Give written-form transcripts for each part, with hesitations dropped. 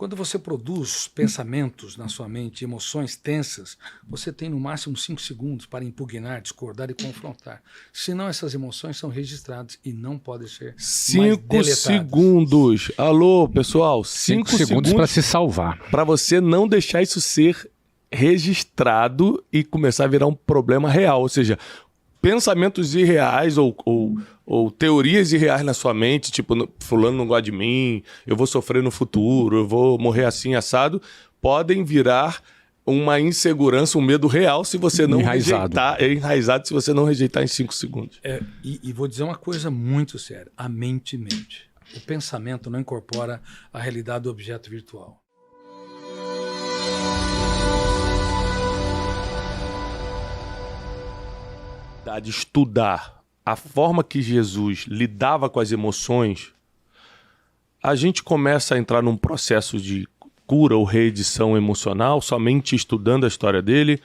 Quando você produz pensamentos na sua mente, emoções tensas, você tem no máximo 5 segundos para impugnar, discordar e confrontar. Senão essas emoções são registradas e não podem ser 5 segundos. Alô, pessoal, 5 segundos para se salvar. Para você não deixar isso ser registrado e começar a virar um problema real. Ou seja, pensamentos irreais ou teorias irreais na sua mente, tipo, fulano não gosta de mim, eu vou sofrer no futuro, eu vou morrer assim, assado, podem virar uma insegurança, um medo real se você não rejeitar. É enraizado se você não rejeitar em 5 segundos. E vou dizer uma coisa muito séria. A mente mente. O pensamento não incorpora a realidade do objeto virtual. De estudar a forma que Jesus lidava com as emoções, a gente começa a entrar num processo de cura ou reedição emocional, somente estudando a história dele.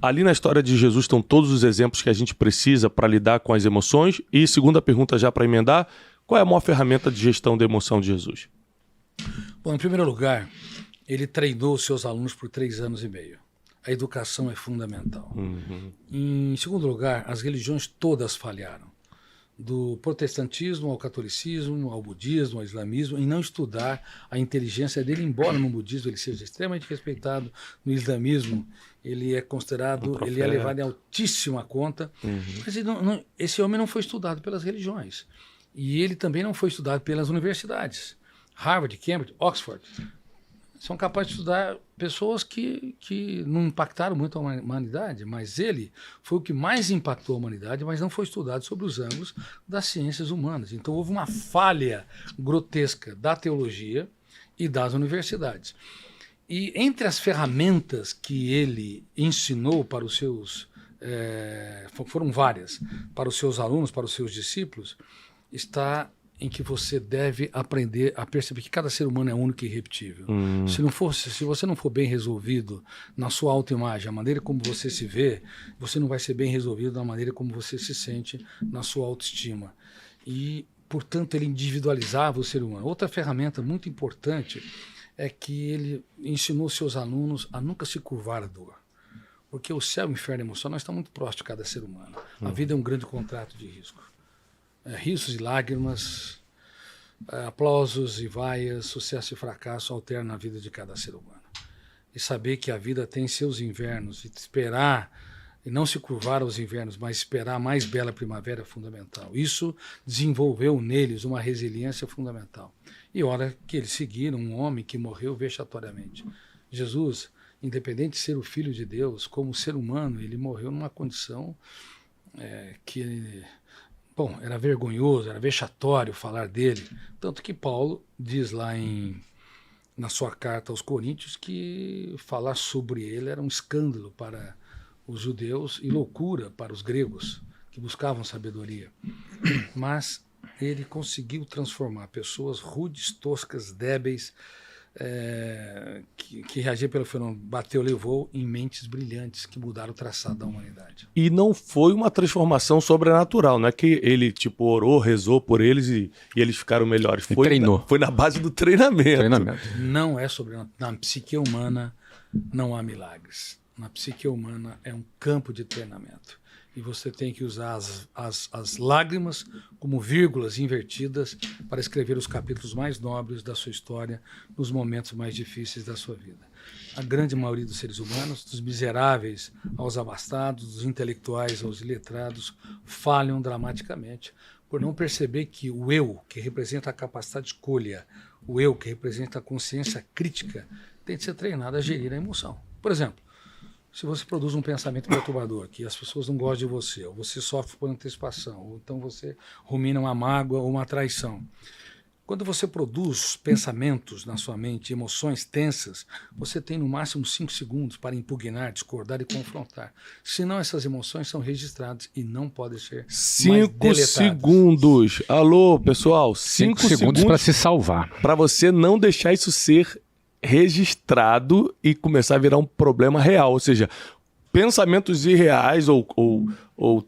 Ali na história de Jesus estão todos os exemplos que a gente precisa para lidar com as emoções. E segunda pergunta já para emendar, qual é a maior ferramenta de gestão da emoção de Jesus? Bom, em primeiro lugar, ele treinou os seus alunos por 3 anos e meio. A educação é fundamental. Em segundo lugar, as religiões todas falharam. Do protestantismo ao catolicismo, ao budismo, ao islamismo, em não estudar a inteligência dele, embora no budismo ele seja extremamente respeitado, no islamismo ele é considerado, ele é levado em altíssima conta, mas esse homem não foi estudado pelas religiões. E ele também não foi estudado pelas universidades. Harvard, Cambridge, Oxford são capazes de estudar pessoas que não impactaram muito a humanidade, mas ele foi o que mais impactou a humanidade, mas não foi estudado sobre os ângulos das ciências humanas. Então houve uma falha grotesca da teologia e das universidades. E entre as ferramentas que ele ensinou para os seus, foram várias, para os seus alunos, para os seus discípulos, está em que você deve aprender a perceber que cada ser humano é único e irrepetível. Se você não for bem resolvido na sua autoimagem, a maneira como você se vê, você não vai ser bem resolvido na maneira como você se sente na sua autoestima. E, portanto, ele individualizava o ser humano. Outra ferramenta muito importante é que ele ensinou seus alunos a nunca se curvar à dor. Porque o céu e o inferno emocional estão muito próximos de cada ser humano. A vida é um grande contrato de risco. Risos e lágrimas, aplausos e vaias, sucesso e fracasso alternam a vida de cada ser humano. E saber que a vida tem seus invernos, e esperar, e não se curvar aos invernos, mas esperar a mais bela primavera é fundamental. Isso desenvolveu neles uma resiliência fundamental. E hora que eles seguiram um homem que morreu vexatoriamente. Jesus, independente de ser o Filho de Deus, como ser humano, ele morreu numa condição que... Bom, era vergonhoso, era vexatório falar dele. Tanto que Paulo diz lá na sua carta aos Coríntios que falar sobre ele era um escândalo para os judeus e loucura para os gregos, que buscavam sabedoria. Mas ele conseguiu transformar pessoas rudes, toscas, débeis, que reagiam pelo fenômeno bateu, levou, em mentes brilhantes que mudaram o traçado da humanidade. E não foi uma transformação sobrenatural, não é que ele orou, rezou por eles e eles ficaram melhores. Treinou. Foi na base do treinamento. Não é sobrenatural. Na psique humana não há milagres. Na psique humana é um campo de treinamento. E você tem que usar as lágrimas como vírgulas invertidas para escrever os capítulos mais nobres da sua história nos momentos mais difíceis da sua vida. A grande maioria dos seres humanos, dos miseráveis aos abastados, dos intelectuais aos iletrados, falham dramaticamente por não perceber que o eu, que representa a capacidade de escolha, o eu, que representa a consciência crítica, tem de ser treinado a gerir a emoção. Por exemplo, se você produz um pensamento perturbador, que as pessoas não gostam de você, ou você sofre por antecipação, ou então você rumina uma mágoa ou uma traição. Quando você produz pensamentos na sua mente, emoções tensas, você tem no máximo 5 segundos para impugnar, discordar e confrontar. Senão essas emoções são registradas e não podem ser 5 segundos. Alô, pessoal, 5 segundos para se salvar. Para você não deixar isso ser registrado e começar a virar um problema real. Ou seja, pensamentos irreais ou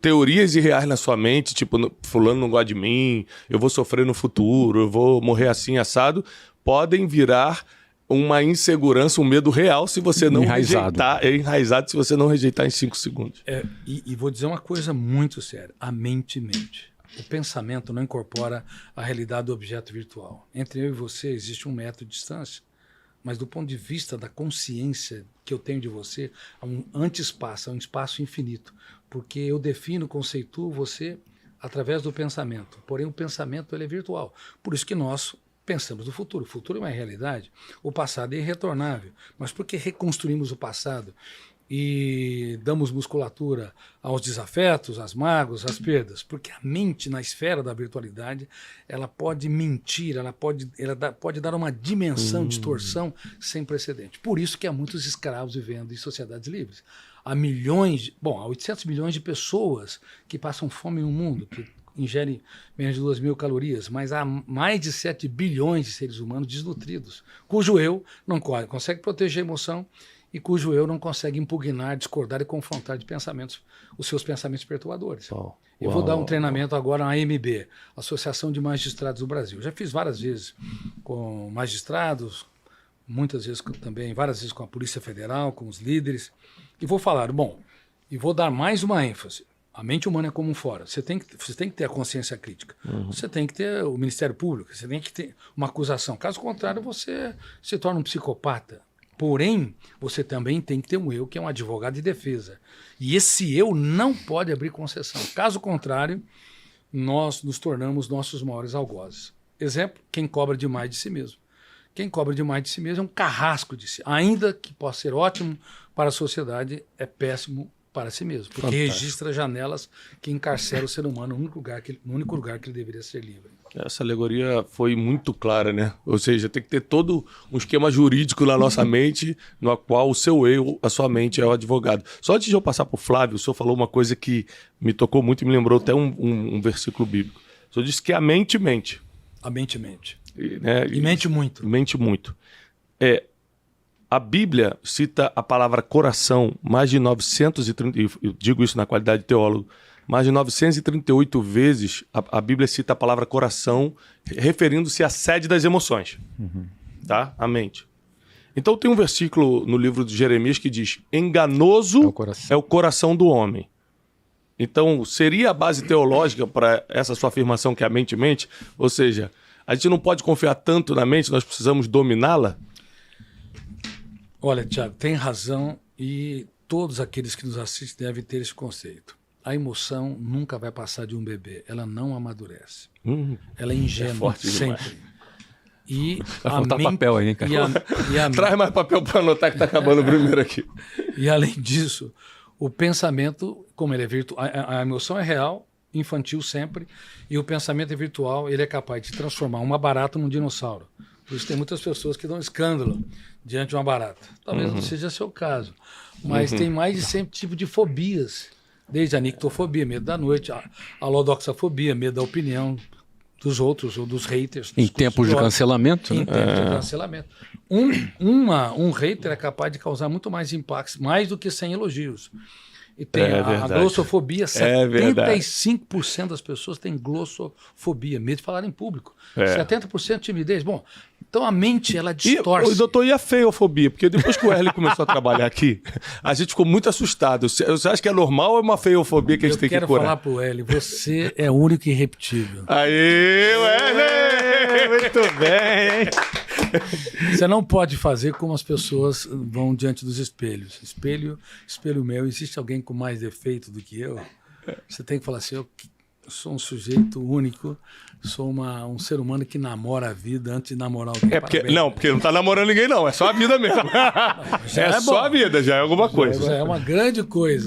teorias irreais na sua mente, tipo, fulano não gosta de mim, eu vou sofrer no futuro, eu vou morrer assim, assado, podem virar uma insegurança, um medo real se você não rejeitar. É enraizado se você não rejeitar em 5 segundos. E vou dizer uma coisa muito séria. A mente mente. O pensamento não incorpora a realidade do objeto virtual. Entre eu e você existe 1 metro de distância, mas do ponto de vista da consciência que eu tenho de você, há um anti-espaço, há um espaço infinito. Porque eu defino, conceituo você através do pensamento. Porém, o pensamento ele é virtual. Por isso que nós pensamos no futuro. O futuro é uma realidade. O passado é irretornável. Mas por que reconstruímos o passado e damos musculatura aos desafetos, às mágoas, às perdas? Porque a mente, na esfera da virtualidade, ela pode mentir, ela pode dar uma dimensão, distorção sem precedente. Por isso que há muitos escravos vivendo em sociedades livres. Há 800 milhões de pessoas que passam fome no mundo, que ingere menos de 2.000 calorias, mas há mais de 7 bilhões de seres humanos desnutridos, cujo eu não consegue proteger a emoção e cujo eu não consegue impugnar, discordar e confrontar de pensamentos, os seus pensamentos perturbadores. Eu vou dar um treinamento agora na AMB, Associação de Magistrados do Brasil. Já fiz várias vezes com magistrados, muitas vezes também, várias vezes com a Polícia Federal, com os líderes, e vou falar, e vou dar mais uma ênfase. A mente humana é como um fora. Você tem que ter a consciência crítica. Você tem que ter o Ministério Público. Você tem que ter uma acusação. Caso contrário, você se torna um psicopata. Porém, você também tem que ter um eu, que é um advogado de defesa. E esse eu não pode abrir concessão. Caso contrário, nós nos tornamos nossos maiores algozes. Exemplo, quem cobra demais de si mesmo. Quem cobra demais de si mesmo é um carrasco de si. Ainda que possa ser ótimo para a sociedade, é péssimo para si mesmo, porque registra janelas que encarceram o ser humano no único lugar que ele deveria ser livre. Essa alegoria foi muito clara, né? Ou seja, tem que ter todo um esquema jurídico na nossa mente, no qual o seu eu, a sua mente é o advogado. Só antes de eu passar para o Flávio, o senhor falou uma coisa que me tocou muito e me lembrou até um versículo bíblico. O senhor disse que a mente mente. A mente mente. E mente muito. Mente muito. A Bíblia cita a palavra coração mais de 930, eu digo isso na qualidade de teólogo, mais de 938 vezes a Bíblia cita a palavra coração, referindo-se à sede das emoções, tá? A mente. Então tem um versículo no livro de Jeremias que diz, enganoso é o coração do homem. Então seria a base teológica para essa sua afirmação que a mente mente? Ou seja, a gente não pode confiar tanto na mente, nós precisamos dominá-la? Olha, Tiago, tem razão e todos aqueles que nos assistem devem ter esse conceito. A emoção nunca vai passar de um bebê, ela não amadurece. Ela é ingênua sempre. E vai faltar papel aí, hein, cara? Traz mais papel para anotar que está acabando o primeiro aqui. E além disso, o pensamento, como ele é virtual, a emoção é real, infantil sempre, e o pensamento é virtual, ele é capaz de transformar uma barata num dinossauro. Por isso tem muitas pessoas que dão escândalo diante de uma barata. Talvez não seja seu caso, mas tem mais de 100 tipos de fobias, desde a nictofobia, medo da noite, a lodoxafobia, medo da opinião dos outros ou dos haters. Em tempos de cancelamento? Em tempos de cancelamento. Um hater é capaz de causar muito mais impactos, mais do que 100 elogios. E tem a glossofobia, 75% das pessoas têm glossofobia, medo de falar em público. 70% timidez. Bom, então a mente, ela distorce. Doutor, e a feiofobia? Porque depois que o Erle começou a trabalhar aqui, a gente ficou muito assustado. Você acha que é normal ou é uma feiofobia que a gente tem que curar? Eu quero falar pro Erle, você é único e irrepetível. Aê, Erle! Muito bem, hein? Você não pode fazer como as pessoas vão diante dos espelhos. Espelho meu, existe alguém com mais defeito do que eu? Você tem que falar assim, eu sou um sujeito único, sou um ser humano que namora a vida antes de namorar alguém. Porque não tá namorando ninguém não, é só a vida mesmo. É só a vida, já é alguma coisa. Já é uma grande coisa.